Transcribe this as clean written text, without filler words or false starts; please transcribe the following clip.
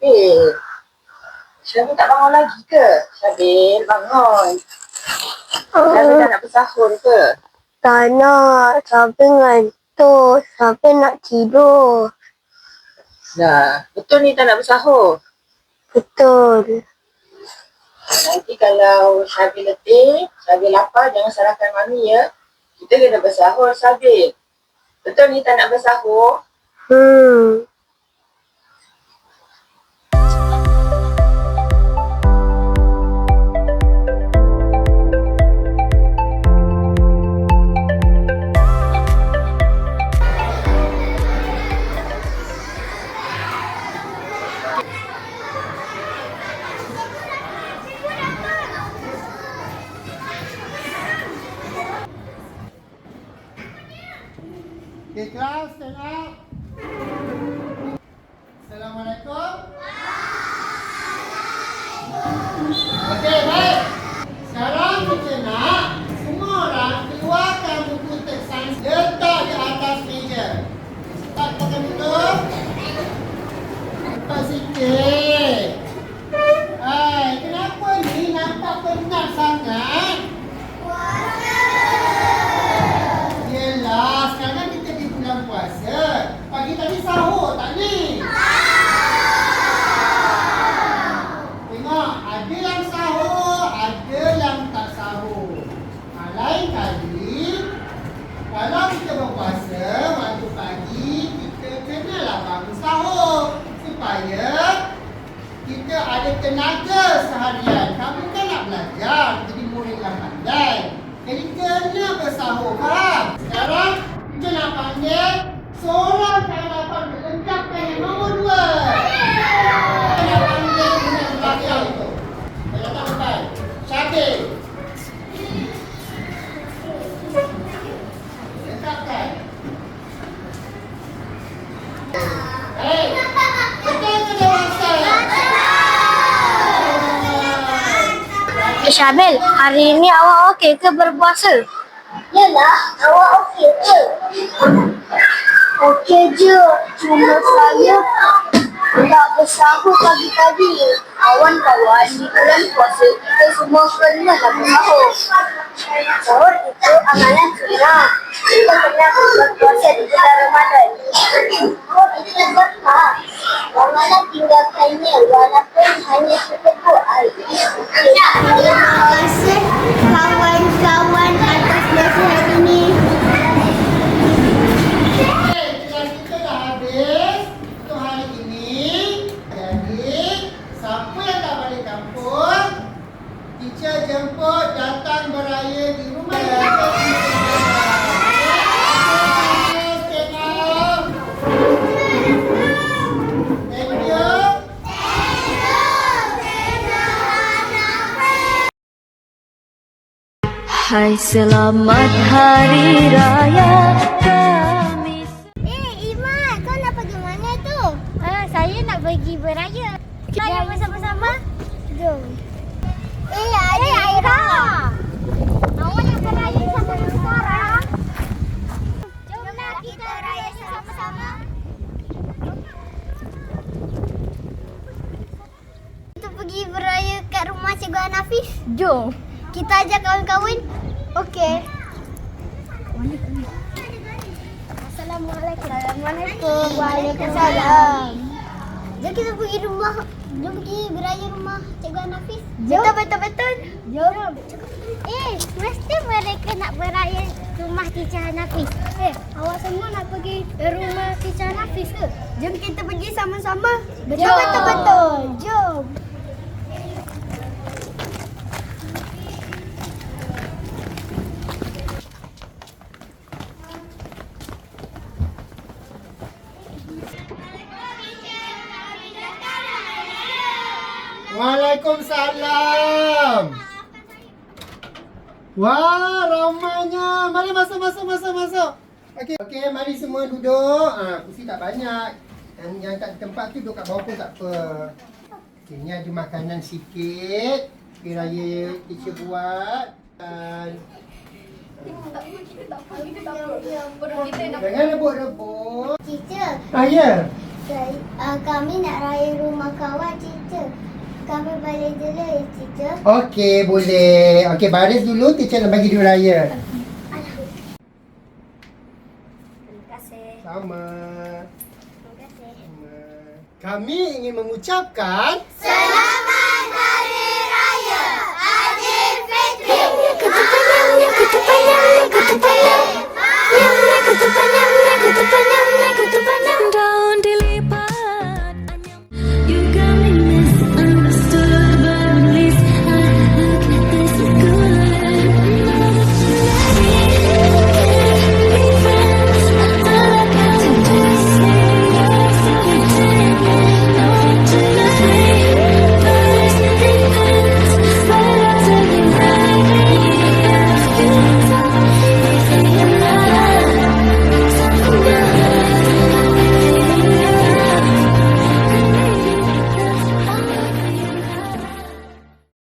Syabil. Syabil tak bangun lagi ke? Syabil, bangun. Syabil dah nak bersahur ke? Tak nak. Sampai ngantuk. Sampai nak tidur. Dah. Betul ni tak nak bersahur? Betul. Nanti kalau Syabil letih, Syabil lapar, jangan salahkan Mami ya. Kita kena bersahur, Syabil. Betul ni tak nak bersahur? Okay, class, stand up. Assalamualaikum. Okey, baik. Sekarang kita nak semua orang keluarkan buku teks sains, letak di atas meja. Tak pakai tutup. Cepat sikit. Kenapa ni nampak penat sangat? Yelah, sekarang kita di bulan puasa. Pagi tadi sahur tak ni? Tengok, ada yang sahur, ada yang tak sahur. Lain kali, kalau kita berpuasa, waktu pagi, kita kenalah bangun sahur. Supaya kita ada tenaga seharian. Kamu kan nak belajar, jadi murid yang pandai. Jadi kena bersahur, faham? Sekarang kita nak panggil seorang yang dapat melengkapkan yang nombor 2. Kita nak panggil budak belakang itu. Saya tak bukan. Syabil. Lengkapkan. Hei, betul ke dia rasa? Syabil, hari ini awak okey ke berpuasa? Yalah, awak okey ke? Okey je. Cuma saya tak bersahur pagi-pagi. Kawan-kawan, di bulan puasa kita semua kena bersahur. Sahur itu amalan sunnah. Kita kena berpuasa di bulan Ramadan. Sahur itu berkah. Amalan tinggalkannya walaupun hanya seteguk air. Terima kasih kawan-kawan atas nasihat ini. Kelas kita dah habis untuk hari ini. Jadi, siapa yang tak balik kampung, teacher jemput datang beraya di rumah. Thank you. Hai selamat hari raya kami. Iman, kau nak pergi mana tu? Saya nak pergi beraya. Kita bersama-sama? Jom. Aira. Awak nak beraya sama sekarang? Jomlah kita raya sama-sama. Kita pergi beraya kat rumah Cikgu Anafis. Jom. Kita ajak kawan-kawan. Okey. Assalamualaikum. Assalamualaikum. Waalaikumsalam. Jom kita pergi rumah. Jom pergi beraya rumah Cikgu Anafis. Jom. Betul. Jom. Mesti mereka nak beraya rumah Teacher Anafis. Awak semua nak pergi rumah Teacher Anafis ke? Jom kita pergi sama-sama. Betul. Jom. Waalaikumsalam. Wah, ramainya. Mari masuk. Okey, mari semua duduk. Kursi tak banyak. Yang tak di tempat tu duduk kat bawah pun tak apa. Okey, ni ada makanan sikit. Raya teacher buat. Dan jangan rebut-rebut. Teacher, Ya. Kami nak raya rumah kawan, teacher. Kami boleh dulu ya, teacher. Okey, boleh. Okey, baris dulu. Teacher nak bagi duit raya. Terima kasih. Sama. Terima kasih. Kami ingin mengucapkan Selamat